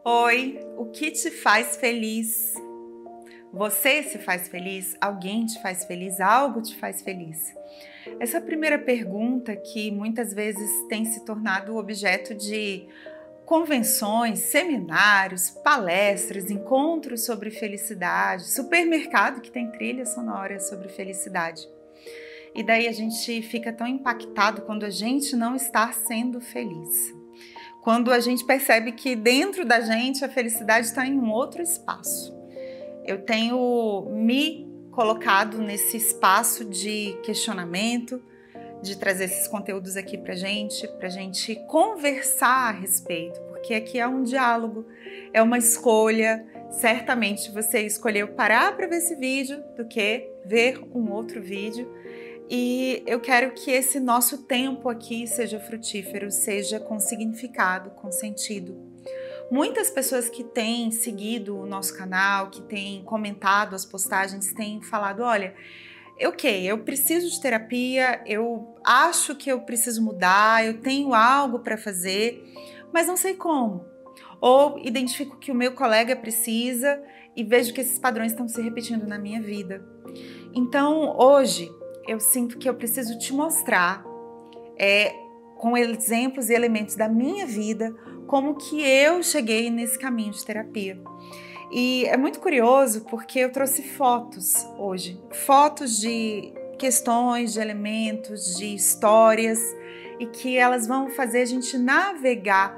Oi, o que te faz feliz? Você se faz feliz? Alguém te faz feliz? Algo te faz feliz? Essa é a primeira pergunta que muitas vezes tem se tornado objeto de convenções, seminários, palestras, encontros sobre felicidade, supermercado que tem trilha sonora sobre felicidade. E daí a gente fica tão impactado quando a gente não está sendo feliz. Quando a gente percebe que dentro da gente a felicidade está em um outro espaço. Eu tenho me colocado nesse espaço de questionamento, de trazer esses conteúdos aqui pra gente conversar a respeito, porque aqui é um diálogo, é uma escolha. Certamente você escolheu parar para ver esse vídeo do que ver um outro vídeo. E eu quero que esse nosso tempo aqui seja frutífero, seja com significado, com sentido. Muitas pessoas que têm seguido o nosso canal, que têm comentado as postagens, têm falado, olha, eu preciso de terapia, eu acho que eu preciso mudar, eu tenho algo para fazer, mas não sei como. Ou identifico que o meu colega precisa e vejo que esses padrões estão se repetindo na minha vida. Então, hoje, eu sinto que eu preciso te mostrar, com exemplos e elementos da minha vida, como que eu cheguei nesse caminho de terapia. E é muito curioso porque eu trouxe fotos hoje, fotos de questões, de elementos, de histórias, e que elas vão fazer a gente navegar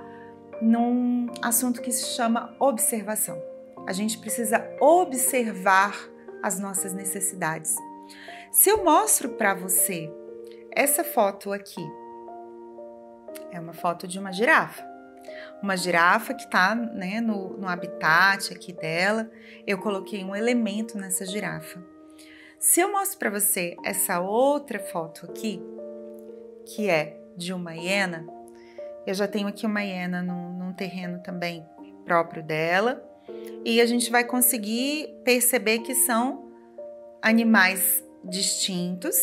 num assunto que se chama observação. A gente precisa observar as nossas necessidades. Se eu mostro para você essa foto aqui, é uma foto de uma girafa. Uma girafa que está, né, no habitat aqui dela. Eu coloquei um elemento nessa girafa. Se eu mostro para você essa outra foto aqui, que é de uma hiena, eu já tenho aqui uma hiena num terreno também próprio dela, e a gente vai conseguir perceber que são animais distintos,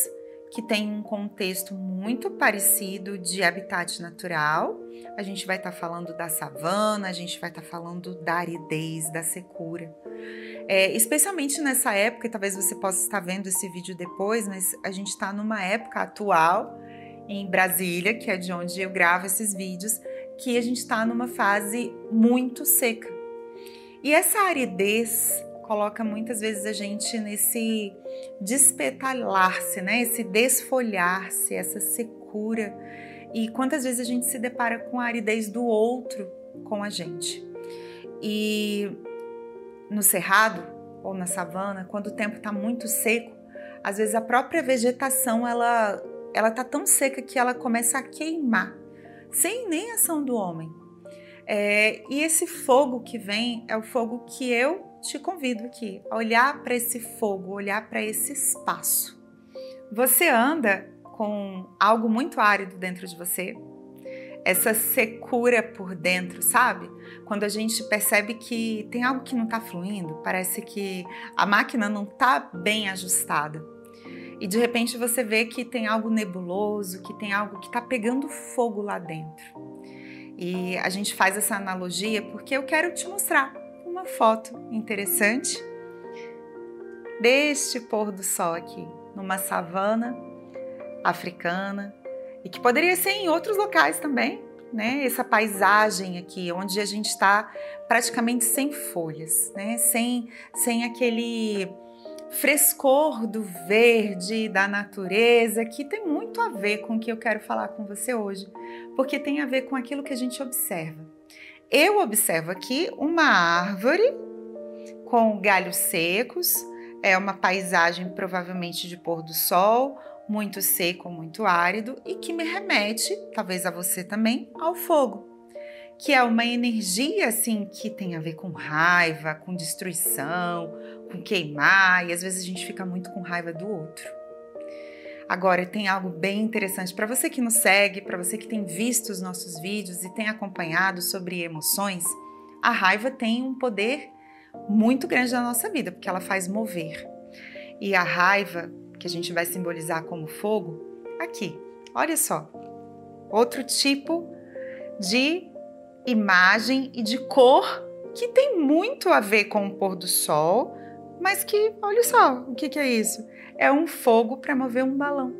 que têm um contexto muito parecido de habitat natural. A gente vai estar falando da savana, a gente vai estar falando da aridez, da secura. Especialmente nessa época, talvez você possa estar vendo esse vídeo depois, mas a gente está numa época atual em Brasília, que é de onde eu gravo esses vídeos, que a gente está numa fase muito seca. E essa aridez coloca muitas vezes a gente nesse despetalar-se, né? Esse desfolhar-se, essa secura. E quantas vezes a gente se depara com a aridez do outro com a gente. E no cerrado ou na savana, quando o tempo está muito seco, às vezes a própria vegetação ela tá tão seca que ela começa a queimar, sem nem ação do homem. E esse fogo que vem é o fogo que eu te convido aqui a olhar para esse fogo, olhar para esse espaço. Você anda com algo muito árido dentro de você? Essa secura por dentro, sabe? Quando a gente percebe que tem algo que não está fluindo, parece que a máquina não está bem ajustada. E de repente você vê que tem algo nebuloso, que tem algo que está pegando fogo lá dentro. E a gente faz essa analogia porque eu quero te mostrar uma foto interessante deste pôr do sol aqui, numa savana africana, e que poderia ser em outros locais também, né? Essa paisagem aqui, onde a gente está praticamente sem folhas, né? Sem aquele frescor do verde, da natureza, que tem muito a ver com o que eu quero falar com você hoje, porque tem a ver com aquilo que a gente observa. Eu observo aqui uma árvore com galhos secos, é uma paisagem provavelmente de pôr do sol, muito seco, muito árido, e que me remete, talvez a você também, ao fogo, que é uma energia assim que tem a ver com raiva, com destruição, com queimar, e às vezes a gente fica muito com raiva do outro. Agora, tem algo bem interessante para você que nos segue, para você que tem visto os nossos vídeos e tem acompanhado sobre emoções. A raiva tem um poder muito grande na nossa vida, porque ela faz mover. E a raiva, que a gente vai simbolizar como fogo, aqui, olha só, outro tipo de imagem e de cor que tem muito a ver com o pôr do sol, mas que, olha só, o que é isso? É um fogo para mover um balão.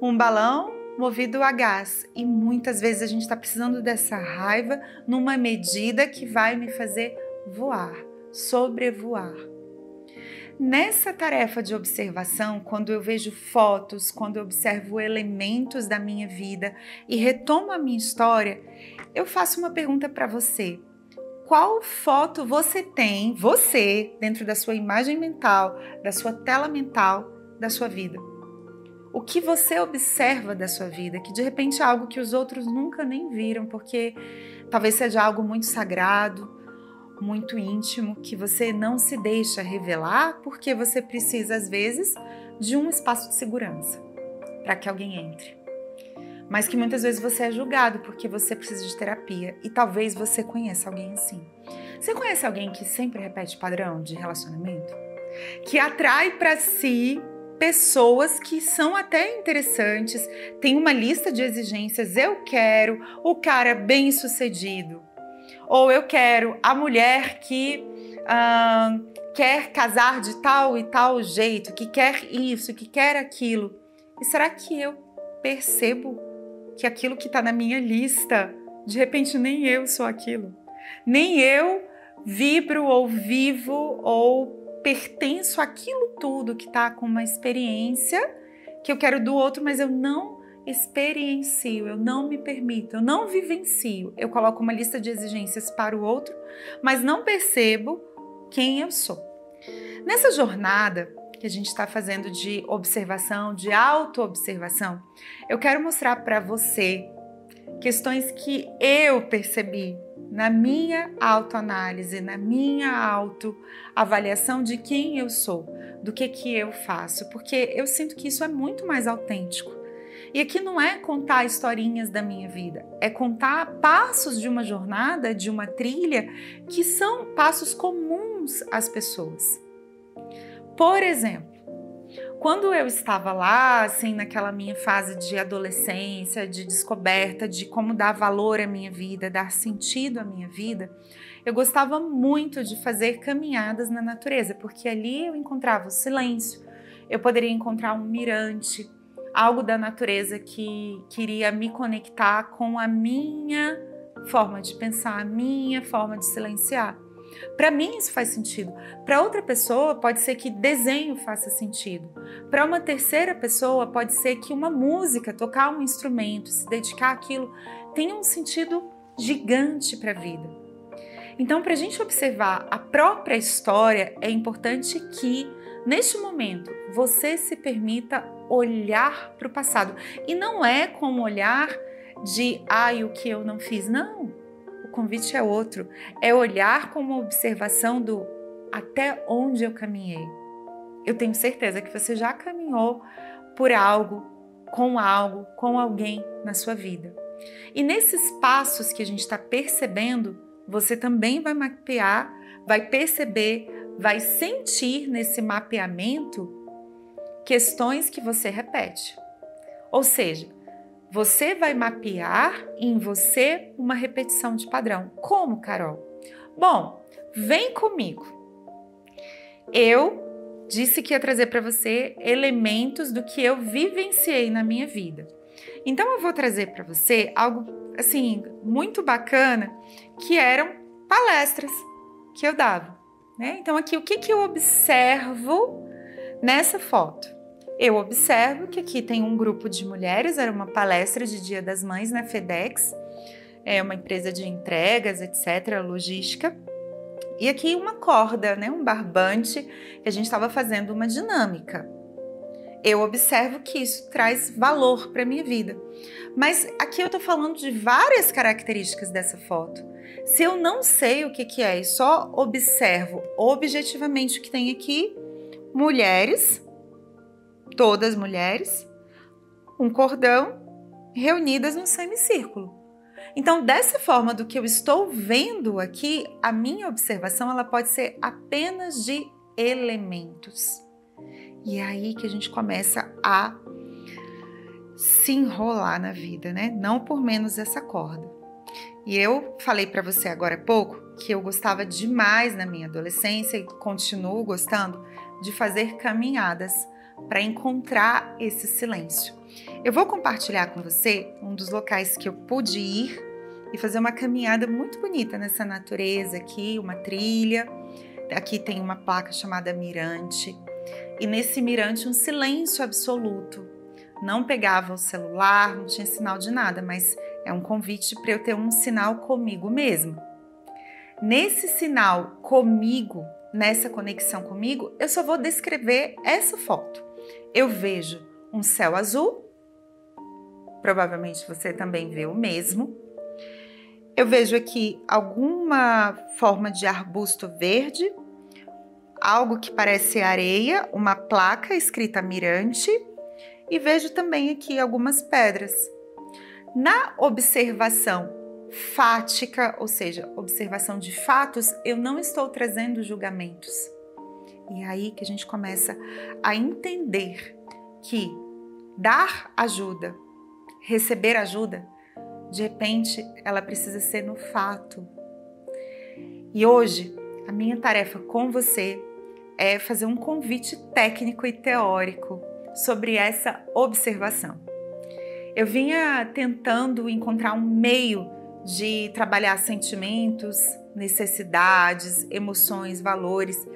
Um balão movido a gás. E muitas vezes a gente está precisando dessa raiva numa medida que vai me fazer voar, sobrevoar. Nessa tarefa de observação, quando eu vejo fotos, quando eu observo elementos da minha vida e retomo a minha história, eu faço uma pergunta para você. Qual foto você tem, você, dentro da sua imagem mental, da sua tela mental, da sua vida? O que você observa da sua vida, que de repente é algo que os outros nunca nem viram, porque talvez seja algo muito sagrado, muito íntimo, que você não se deixa revelar, porque você precisa, às vezes, de um espaço de segurança para que alguém entre. Mas que muitas vezes você é julgado porque você precisa de terapia e talvez você conheça alguém assim. Você conhece alguém que sempre repete padrão de relacionamento? Que atrai para si pessoas que são até interessantes, tem uma lista de exigências, eu quero o cara bem-sucedido, ou eu quero a mulher que quer casar de tal e tal jeito, que quer isso, que quer aquilo. E será que eu percebo que aquilo que está na minha lista, de repente nem eu sou aquilo? Nem eu vibro ou vivo ou pertenço àquilo tudo que está com uma experiência que eu quero do outro, mas eu não experiencio, eu não me permito, eu não vivencio. Eu coloco uma lista de exigências para o outro, mas não percebo quem eu sou. Nessa jornada que a gente está fazendo de observação, de auto-observação, eu quero mostrar para você questões que eu percebi na minha autoanálise, na minha autoavaliação de quem eu sou, do que eu faço, porque eu sinto que isso é muito mais autêntico. E aqui não é contar historinhas da minha vida, é contar passos de uma jornada, de uma trilha, que são passos comuns às pessoas. Por exemplo, quando eu estava lá, assim, naquela minha fase de adolescência, de descoberta de como dar valor à minha vida, dar sentido à minha vida, eu gostava muito de fazer caminhadas na natureza, porque ali eu encontrava o silêncio, eu poderia encontrar um mirante, algo da natureza que queria me conectar com a minha forma de pensar, a minha forma de silenciar. Para mim isso faz sentido. Para outra pessoa pode ser que desenho faça sentido. Para uma terceira pessoa pode ser que uma música, tocar um instrumento, se dedicar àquilo, tenha um sentido gigante para a vida. Então, para a gente observar a própria história, é importante que, neste momento, você se permita olhar para o passado. E não é com um olhar de, o que eu não fiz, não. O convite é outro, é olhar com uma observação do até onde eu caminhei. Eu tenho certeza que você já caminhou por algo, com alguém na sua vida. E nesses passos que a gente está percebendo, você também vai mapear, vai perceber, vai sentir nesse mapeamento questões que você repete. Ou seja, você vai mapear em você uma repetição de padrão. Como, Carol? Bom, vem comigo. Eu disse que ia trazer para você elementos do que eu vivenciei na minha vida. Então eu vou trazer para você algo assim muito bacana, que eram palestras que eu dava, né? Então aqui o que eu observo nessa foto? Eu observo que aqui tem um grupo de mulheres, era uma palestra de Dia das Mães na FedEx, é uma empresa de entregas, etc., logística. E aqui uma corda, né, um barbante, que a gente estava fazendo uma dinâmica. Eu observo que isso traz valor para a minha vida. Mas aqui eu estou falando de várias características dessa foto. Se eu não sei o que é e só observo objetivamente o que tem aqui, mulheres, todas mulheres, um cordão, reunidas num semicírculo. Então, dessa forma do que eu estou vendo aqui, a minha observação ela pode ser apenas de elementos. E é aí que a gente começa a se enrolar na vida, né? Não por menos essa corda. E eu falei para você agora há pouco que eu gostava demais na minha adolescência e continuo gostando de fazer caminhadas para encontrar esse silêncio. Eu vou compartilhar com você um dos locais que eu pude ir e fazer uma caminhada muito bonita nessa natureza aqui, uma trilha. Aqui tem uma placa chamada Mirante. E nesse mirante um silêncio absoluto. Não pegava o celular, não tinha sinal de nada, mas é um convite para eu ter um sinal comigo mesmo. Nesse sinal comigo, nessa conexão comigo, eu só vou descrever essa foto. Eu vejo um céu azul, provavelmente você também vê o mesmo. Eu vejo aqui alguma forma de arbusto verde, algo que parece areia, uma placa escrita Mirante, e vejo também aqui algumas pedras. Na observação fática, ou seja, observação de fatos, eu não estou trazendo julgamentos. E é aí que a gente começa a entender que dar ajuda, receber ajuda, de repente ela precisa ser no fato. E hoje, a minha tarefa com você é fazer um convite técnico e teórico sobre essa observação. Eu vinha tentando encontrar um meio de trabalhar sentimentos, necessidades, emoções, valores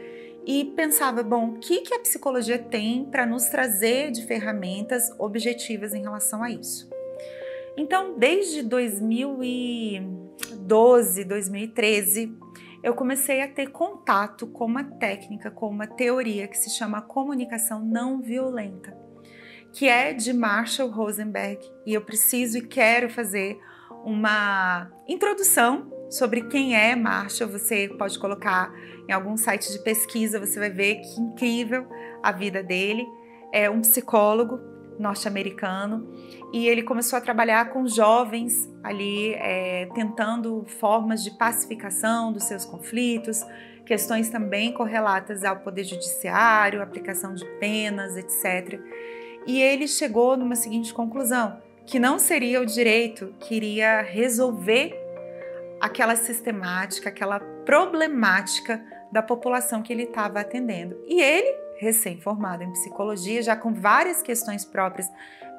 e pensava, bom, o que a psicologia tem para nos trazer de ferramentas objetivas em relação a isso? Então, desde 2012, 2013, eu comecei a ter contato com uma técnica, com uma teoria que se chama comunicação não violenta, que é de Marshall Rosenberg, e eu preciso e quero fazer uma introdução sobre quem é Marshall. Você pode colocar em algum site de pesquisa, você vai ver que incrível a vida dele. É um psicólogo norte-americano e ele começou a trabalhar com jovens ali, tentando formas de pacificação dos seus conflitos, questões também correlatas ao poder judiciário, aplicação de penas, etc. E ele chegou numa seguinte conclusão, que não seria o direito que iria resolver aquela sistemática, aquela problemática da população que ele estava atendendo. E ele, recém-formado em psicologia, já com várias questões próprias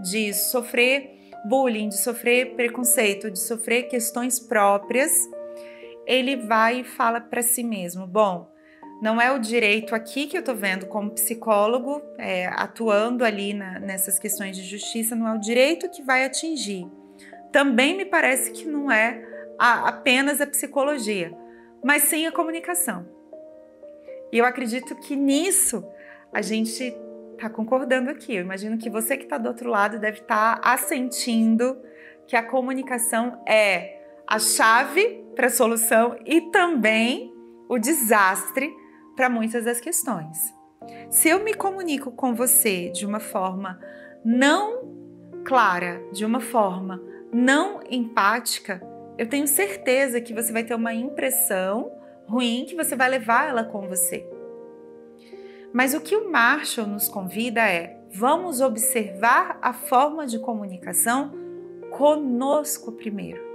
de sofrer bullying, de sofrer preconceito, de sofrer questões próprias, ele vai e fala para si mesmo, bom, não é o direito aqui que eu estou vendo como psicólogo, atuando ali nessas questões de justiça, não é o direito que vai atingir. Também me parece que não é apenas a psicologia, mas sim a comunicação. E eu acredito que nisso a gente está concordando aqui. Eu imagino que você que está do outro lado deve estar assentindo que a comunicação é a chave para a solução e também o desastre para muitas das questões. Se eu me comunico com você de uma forma não clara, de uma forma não empática, eu tenho certeza que você vai ter uma impressão ruim que você vai levar ela com você. Mas o que o Marshall nos convida é: vamos observar a forma de comunicação conosco primeiro.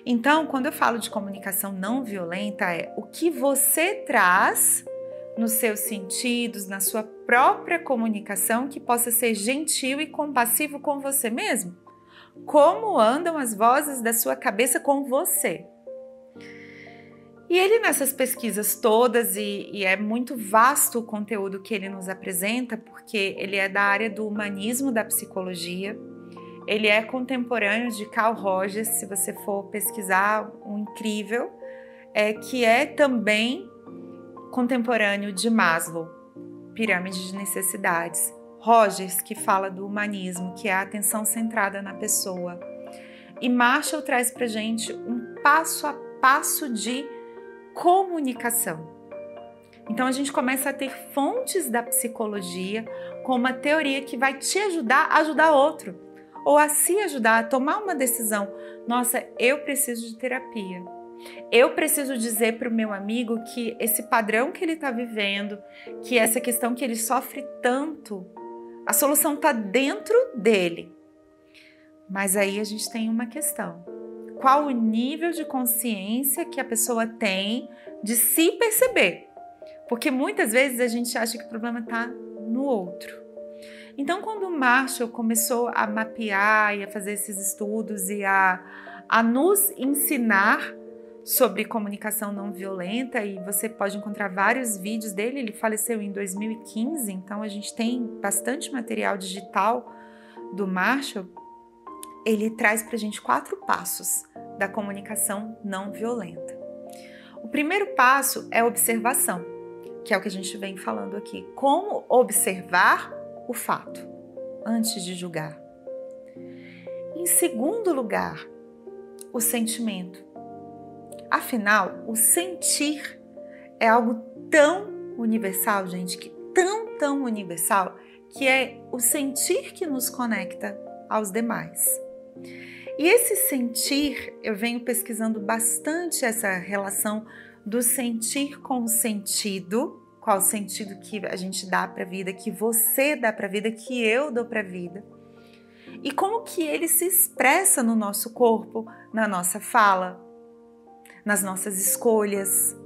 Então, quando eu falo de comunicação não violenta, é o que você traz nos seus sentidos, na sua própria comunicação, que possa ser gentil e compassivo com você mesmo. Como andam as vozes da sua cabeça com você? E ele nessas pesquisas todas, e é muito vasto o conteúdo que ele nos apresenta, porque ele é da área do humanismo da psicologia, ele é contemporâneo de Carl Rogers, se você for pesquisar, um incrível, que é também contemporâneo de Maslow, pirâmide de necessidades. Rogers, que fala do humanismo, que é a atenção centrada na pessoa. E Marshall traz pra gente um passo a passo de comunicação. Então a gente começa a ter fontes da psicologia com uma teoria que vai te ajudar a ajudar outro, ou a se ajudar a tomar uma decisão. Nossa, eu preciso de terapia. Eu preciso dizer para o meu amigo que esse padrão que ele está vivendo, que essa questão que ele sofre tanto, a solução está dentro dele. Mas aí a gente tem uma questão. qual o nível de consciência que a pessoa tem de se perceber. Porque muitas vezes a gente acha que o problema está no outro. Então, quando o Marshall começou a mapear e a fazer esses estudos e a nos ensinar sobre comunicação não violenta, e você pode encontrar vários vídeos dele, ele faleceu em 2015, então a gente tem bastante material digital do Marshall. Ele traz para a gente 4 passos da comunicação não violenta. O primeiro passo é a observação, que é o que a gente vem falando aqui. Como observar o fato antes de julgar. Em segundo lugar, o sentimento. Afinal, o sentir é algo tão universal, gente, que tão universal, que é o sentir que nos conecta aos demais. E esse sentir, eu venho pesquisando bastante essa relação do sentir com o sentido, qual o sentido que a gente dá para a vida, que você dá para a vida, que eu dou para a vida. E como que ele se expressa no nosso corpo, na nossa fala, nas nossas escolhas.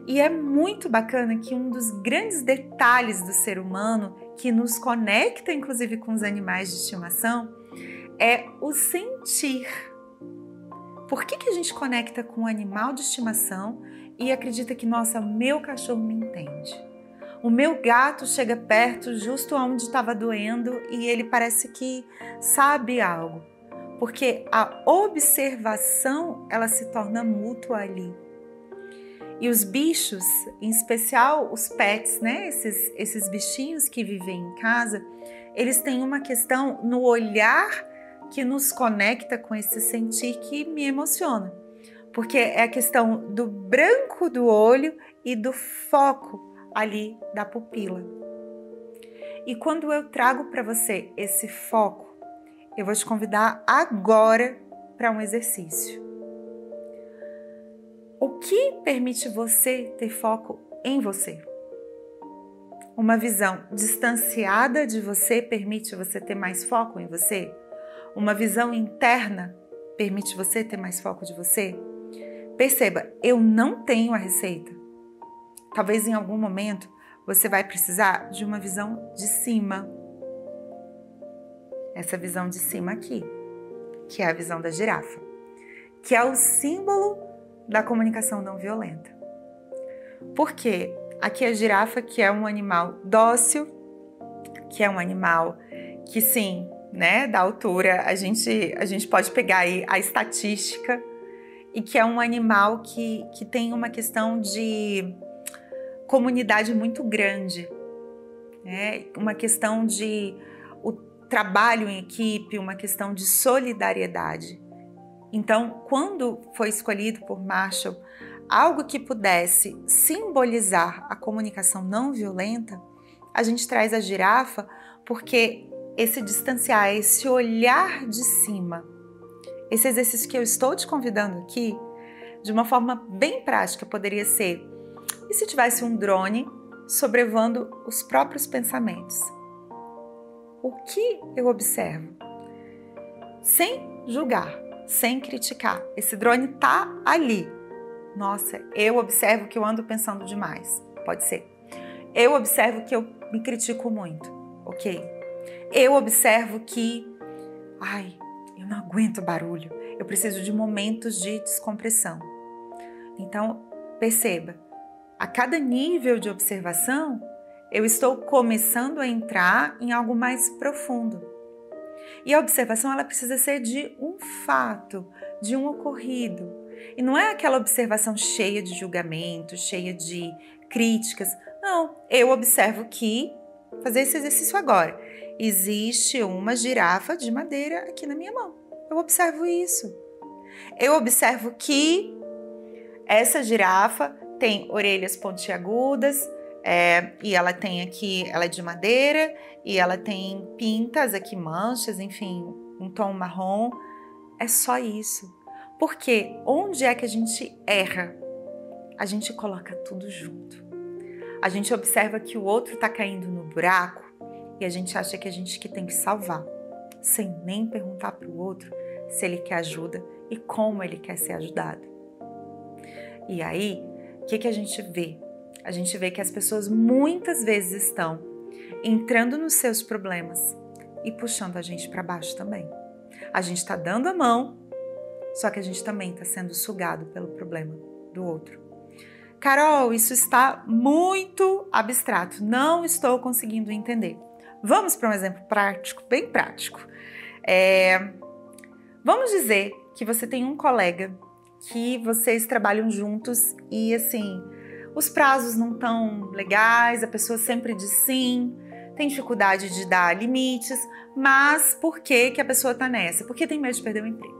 E é muito bacana que um dos grandes detalhes do ser humano, que nos conecta inclusive com os animais de estimação, é o sentir. Por que a gente conecta com um animal de estimação e acredita que, nossa, o meu cachorro me entende? O meu gato chega perto justo onde estava doendo e ele parece que sabe algo. Porque a observação, ela se torna mútua ali. E os bichos, em especial os pets, né? Esses bichinhos que vivem em casa, eles têm uma questão no olhar que nos conecta com esse sentir que me emociona. Porque é a questão do branco do olho e do foco ali da pupila. E quando eu trago para você esse foco, eu vou te convidar agora para um exercício. O que permite você ter foco em você? Uma visão distanciada de você permite você ter mais foco em você? Uma visão interna permite você ter mais foco de você? Perceba, eu não tenho a receita. Talvez em algum momento você vai precisar de uma visão de cima. Essa visão de cima aqui, que é a visão da girafa, que é o símbolo da comunicação não violenta. Por quê? Aqui a girafa, que é um animal dócil, que é um animal que sim, né, da altura, a gente pode pegar aí a estatística, e que é um animal que tem uma questão de comunidade muito grande, né? Uma questão de trabalho em equipe, uma questão de solidariedade. Então, quando foi escolhido por Marshall algo que pudesse simbolizar a comunicação não violenta, a gente traz a girafa porque esse distanciar, esse olhar de cima, esse exercício que eu estou te convidando aqui, de uma forma bem prática, poderia ser: e se tivesse um drone sobrevoando os próprios pensamentos? O que eu observo? Sem julgar, sem criticar. Esse drone tá ali. Nossa, eu observo que eu ando pensando demais. Pode ser. Eu observo que eu me critico muito. Ok. Eu observo que, eu não aguento barulho. Eu preciso de momentos de descompressão. Então, perceba, a cada nível de observação, eu estou começando a entrar em algo mais profundo. E a observação, ela precisa ser de um fato, de um ocorrido. E não é aquela observação cheia de julgamento, cheia de críticas. Não, eu observo que, fazer esse exercício agora, existe uma girafa de madeira aqui na minha mão. Eu observo isso. Eu observo que essa girafa tem orelhas pontiagudas, e ela tem aqui, ela é de madeira e ela tem pintas aqui, manchas, enfim, um tom marrom. É só isso. Porque onde é que a gente erra? A gente coloca tudo junto. A gente observa que o outro está caindo no buraco e a gente acha que a gente que tem que salvar, sem nem perguntar para o outro se ele quer ajuda e como ele quer ser ajudado. E aí, o que a gente vê? A gente vê que as pessoas muitas vezes estão entrando nos seus problemas e puxando a gente para baixo também. A gente está dando a mão, só que a gente também está sendo sugado pelo problema do outro. Carol, isso está muito abstrato, não estou conseguindo entender. Vamos para um exemplo prático, bem prático. Vamos dizer que você tem um colega que vocês trabalham juntos e assim, os prazos não estão legais, a pessoa sempre diz sim, tem dificuldade de dar limites, mas por que a pessoa está nessa? Porque tem medo de perder o emprego.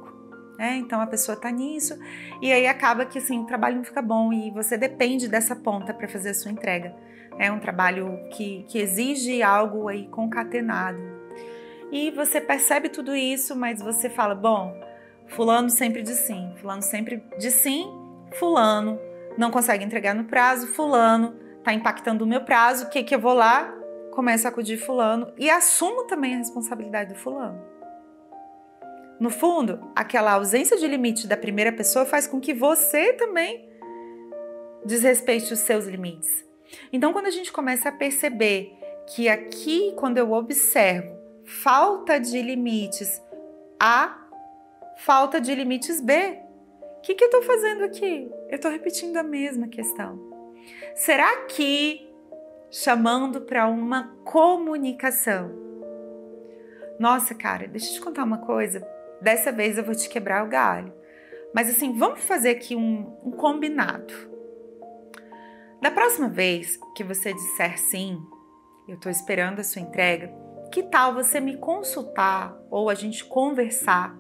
Então a pessoa está nisso e aí acaba que assim, o trabalho não fica bom e você depende dessa ponta para fazer a sua entrega. É um trabalho que exige algo aí concatenado. E você percebe tudo isso, mas você fala, bom, fulano sempre diz sim, fulano sempre diz sim, fulano não consegue entregar no prazo, fulano está impactando o meu prazo, o que eu vou lá? Começo a acudir fulano e assumo também a responsabilidade do fulano. No fundo, aquela ausência de limite da primeira pessoa faz com que você também desrespeite os seus limites. Então, quando a gente começa a perceber que aqui, quando eu observo falta de limites A, falta de limites B, o que eu estou fazendo aqui? Eu estou repetindo a mesma questão. Será que chamando para uma comunicação? Nossa, cara, deixa eu te contar uma coisa. Dessa vez eu vou te quebrar o galho. Mas assim, vamos fazer aqui um combinado. Da próxima vez que você disser sim, eu estou esperando a sua entrega, que tal você me consultar ou a gente conversar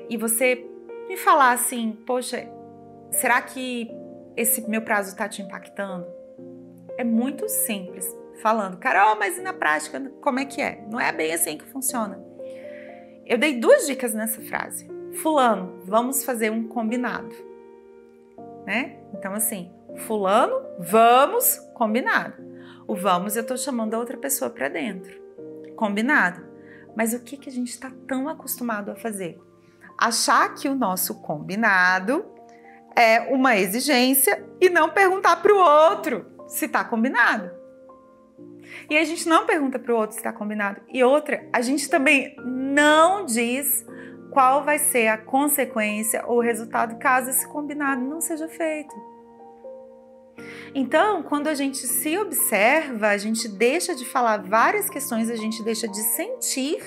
e você me falar assim, poxa, será que esse meu prazo está te impactando? É muito simples falando, Carol, mas e na prática como é que é? Não é bem assim que funciona. Eu dei 2 dicas nessa frase. Fulano, vamos fazer um combinado, né? Então assim, fulano, vamos, combinado. O vamos eu tô chamando a outra pessoa para dentro, combinado. Mas o que a gente está tão acostumado a fazer? Achar que o nosso combinado é uma exigência e não perguntar para o outro se está combinado. E a gente não pergunta para o outro se está combinado. E outra, a gente também não diz qual vai ser a consequência ou o resultado caso esse combinado não seja feito. Então, quando a gente se observa, a gente deixa de falar várias questões, a gente deixa de sentir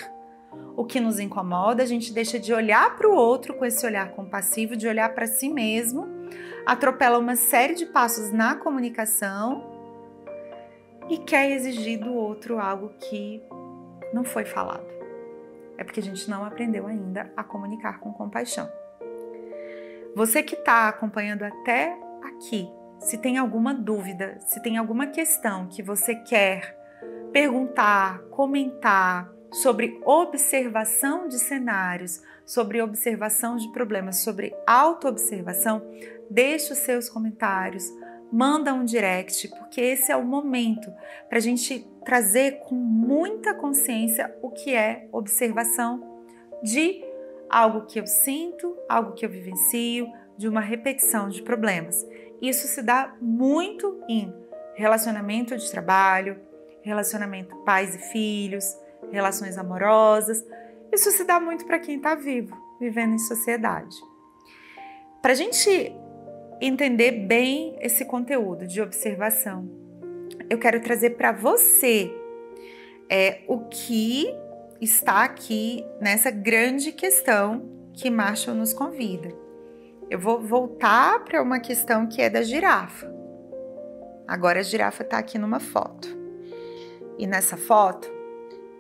o que nos incomoda, a gente deixa de olhar para o outro com esse olhar compassivo, de olhar para si mesmo, atropela uma série de passos na comunicação e quer exigir do outro algo que não foi falado. É porque a gente não aprendeu ainda a comunicar com compaixão. Você que está acompanhando até aqui, se tem alguma dúvida, se tem alguma questão que você quer perguntar, comentar sobre observação de cenários, sobre observação de problemas, sobre autoobservação, deixe os seus comentários, manda um direct, porque esse é o momento para a gente trazer com muita consciência o que é observação de algo que eu sinto, algo que eu vivencio, de uma repetição de problemas. Isso se dá muito em relacionamento de trabalho, relacionamento pais e filhos, relações amorosas. Isso se dá muito para quem está vivo, vivendo em sociedade. Para a gente entender bem esse conteúdo de observação, eu quero trazer para você o que está aqui nessa grande questão que Marshall nos convida. Eu vou voltar para uma questão que é da girafa. Agora a girafa está aqui numa foto. E nessa foto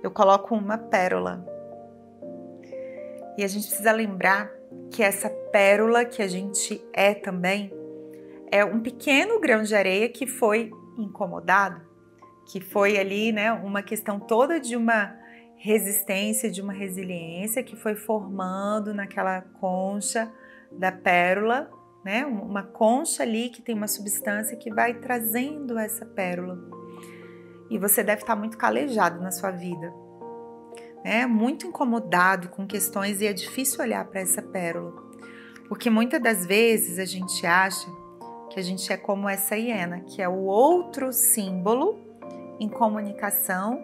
eu coloco uma pérola. E a gente precisa lembrar que essa pérola que a gente é também é um pequeno grão de areia que foi incomodado, que foi ali, né, uma questão toda de uma resistência, de uma resiliência que foi formando naquela concha da pérola, né, uma concha ali que tem uma substância que vai trazendo essa pérola. E você deve estar muito calejado na sua vida. né, muito incomodado com questões e é difícil olhar para essa pérola, porque muitas das vezes a gente acha que a gente é como essa hiena, que é o outro símbolo em comunicação,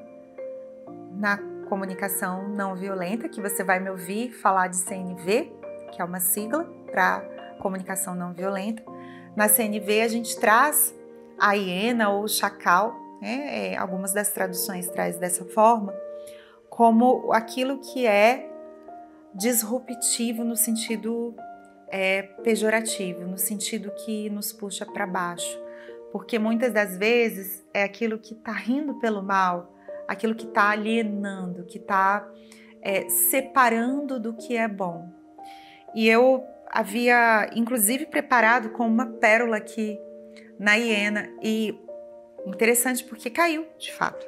na comunicação não violenta, que você vai me ouvir falar de CNV, que é uma sigla para comunicação não violenta. Na CNV a gente traz a hiena ou o chacal, né? Algumas das traduções traz dessa forma, como aquilo que é disruptivo no sentido pejorativo, no sentido que nos puxa para baixo, porque muitas das vezes é aquilo que está rindo pelo mal, aquilo que está alienando, que está separando do que é bom. E eu havia, inclusive, preparado com uma pérola aqui na hiena, e interessante porque caiu, de fato,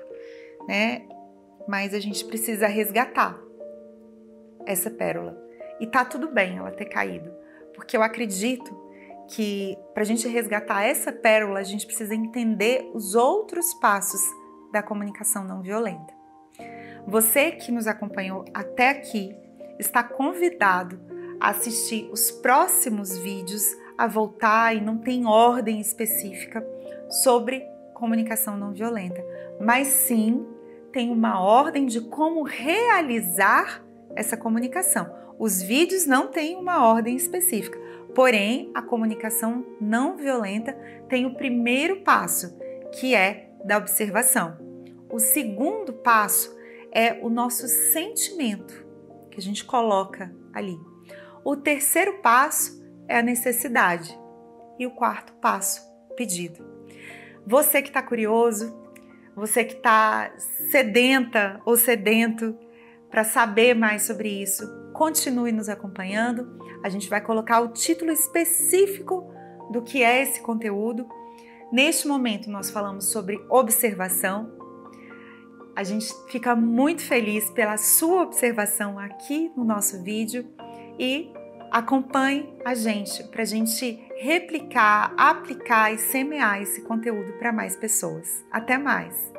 né? Mas a gente precisa resgatar essa pérola. E tá tudo bem ela ter caído, porque eu acredito que para a gente resgatar essa pérola, a gente precisa entender os outros passos da comunicação não violenta. Você que nos acompanhou até aqui está convidado a assistir os próximos vídeos, a voltar, e não tem ordem específica sobre comunicação não violenta, mas sim tem uma ordem de como realizar essa comunicação. Os vídeos não têm uma ordem específica, porém a comunicação não violenta tem o primeiro passo, que é da observação. O segundo passo é o nosso sentimento, que a gente coloca ali. O terceiro passo é a necessidade. E o quarto passo, pedido. Você que está curioso, você que está sedenta ou sedento para saber mais sobre isso, continue nos acompanhando. A gente vai colocar o título específico do que é esse conteúdo. Neste momento nós falamos sobre observação. A gente fica muito feliz pela sua observação aqui no nosso vídeo e acompanhe a gente para a gente replicar, aplicar e semear esse conteúdo para mais pessoas. Até mais!